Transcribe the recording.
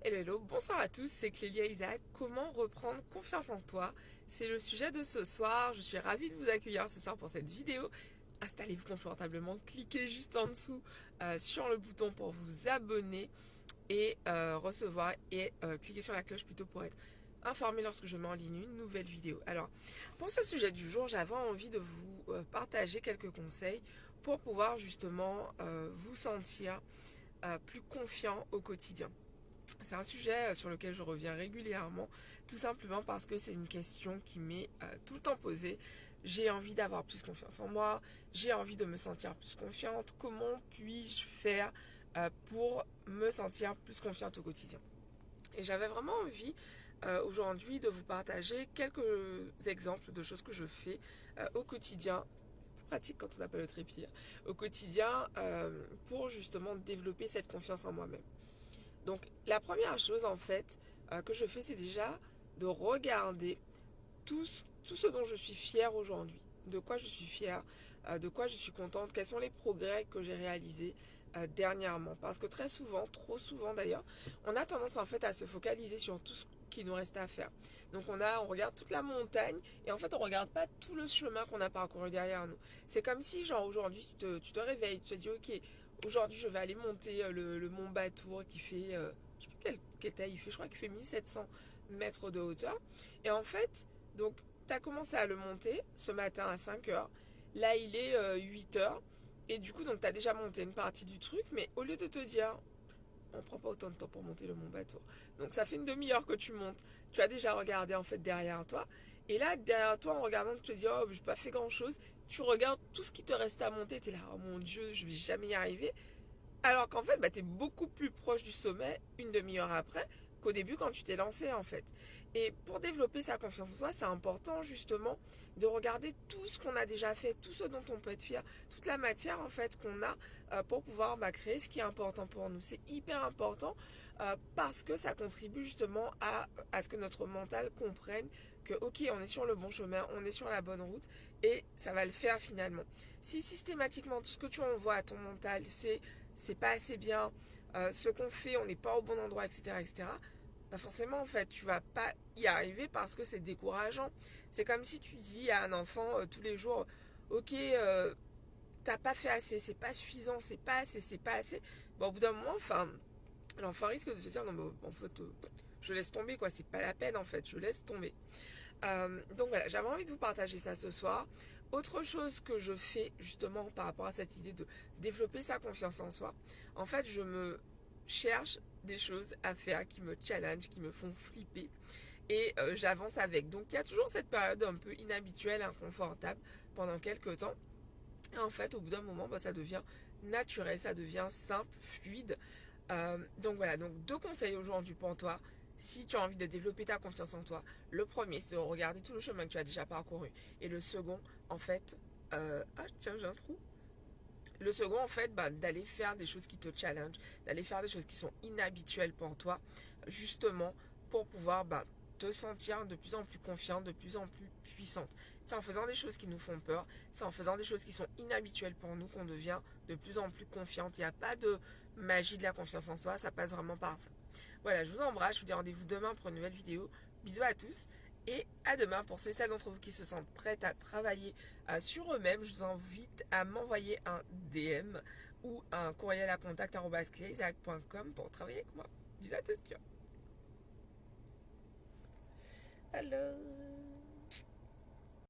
Hello, hello, bonsoir à tous, c'est Clélia Isaac. Comment reprendre confiance en toi? C'est le sujet de ce soir. Je suis ravie de vous accueillir ce soir pour cette vidéo. Installez-vous confortablement, cliquez juste en dessous sur le bouton pour vous abonner et recevoir et cliquez sur la cloche plutôt pour être informé lorsque je mets en ligne une nouvelle vidéo. Alors, pour ce sujet du jour, j'avais envie de vous partager quelques conseils pour pouvoir justement vous sentir plus confiant au quotidien. C'est un sujet sur lequel je reviens régulièrement, tout simplement parce que c'est une question qui m'est tout le temps posée. J'ai envie d'avoir plus confiance en moi, j'ai envie de me sentir plus confiante. Comment puis-je faire pour me sentir plus confiante au quotidien? Et j'avais vraiment envie aujourd'hui de vous partager quelques exemples de choses que je fais au quotidien. C'est pratique quand on n'a pas le trépied. Au quotidien pour justement développer cette confiance en moi-même. Donc la première chose en fait que je fais, c'est déjà de regarder tout ce dont je suis fière aujourd'hui, de quoi je suis fière, de quoi je suis contente, quels sont les progrès que j'ai réalisés dernièrement. Parce que très souvent, trop souvent d'ailleurs, on a tendance en fait à se focaliser sur tout ce qui nous reste à faire. Donc on regarde toute la montagne et en fait on regarde pas tout le chemin qu'on a parcouru derrière nous. C'est comme si genre aujourd'hui tu te réveilles, tu te dis ok, aujourd'hui je vais aller monter le mont Batour qui fait, je sais plus quelle taille il fait, je crois qu'il fait 1700 mètres de hauteur. Et en fait, donc tu as commencé à le monter ce matin à 5 heures. Là, il est 8 heures. Et du coup, donc tu as déjà monté une partie du truc. Mais au lieu de te dire, on prend pas autant de temps pour monter le Mont Batour. Donc ça fait une demi-heure que tu montes. Tu as déjà regardé en fait derrière toi. Et là, derrière toi, en regardant, tu te dis, oh, j'ai pas fait grand-chose. Tu regardes tout ce qui te reste à monter. Tu es là, oh mon Dieu, je vais jamais y arriver. Alors qu'en fait, bah, tu es beaucoup plus proche du sommet une demi-heure après qu'au début quand tu t'es lancé en fait. Et pour développer sa confiance en soi, c'est important justement de regarder tout ce qu'on a déjà fait, tout ce dont on peut être fier, toute la matière en fait qu'on a pour pouvoir créer ce qui est important pour nous. C'est hyper important parce que ça contribue justement à ce que notre mental comprenne que ok, on est sur le bon chemin, on est sur la bonne route et ça va le faire finalement. Si systématiquement tout ce que tu envoies à ton mental c'est pas assez bien, ce qu'on fait, on n'est pas au bon endroit, etc., etc., bah forcément, en fait, tu vas pas y arriver parce que c'est décourageant. C'est comme si tu dis à un enfant tous les jours, ok, t'as pas fait assez, c'est pas suffisant, c'est pas assez, c'est pas assez. Bon, au bout d'un moment, enfin, l'enfant risque de se dire, non, mais en fait, je laisse tomber, quoi, c'est pas la peine, en fait, je laisse tomber. Donc voilà, j'avais envie de vous partager ça ce soir. Autre chose que je fais justement par rapport à cette idée de développer sa confiance en soi, en fait je me cherche des choses à faire qui me challenge, qui me font flipper et j'avance avec. Donc il y a toujours cette période un peu inhabituelle, inconfortable pendant quelques temps. Et en fait au bout d'un moment ça devient naturel, ça devient simple, fluide. Donc voilà, donc deux conseils aujourd'hui pour toi. Si tu as envie de développer ta confiance en toi, le premier c'est de regarder tout le chemin que tu as déjà parcouru. Et le second, en fait, ah tiens j'ai un trou. Le second en fait, d'aller faire des choses qui te challenge, d'aller faire des choses qui sont inhabituelles pour toi, justement pour pouvoir te sentir de plus en plus confiante, de plus en plus puissante. C'est en faisant des choses qui nous font peur, c'est en faisant des choses qui sont inhabituelles pour nous qu'on devient de plus en plus confiante. Il n'y a pas de magie de la confiance en soi, ça passe vraiment par ça. Voilà, je vous embrasse, je vous dis rendez-vous demain pour une nouvelle vidéo. Bisous à tous et à demain pour ceux et celles d'entre vous qui se sentent prêts à travailler sur eux-mêmes. Je vous invite à m'envoyer un DM ou un courriel à contact@cleisaac.com pour travailler avec moi. Bisous à tous. Hello.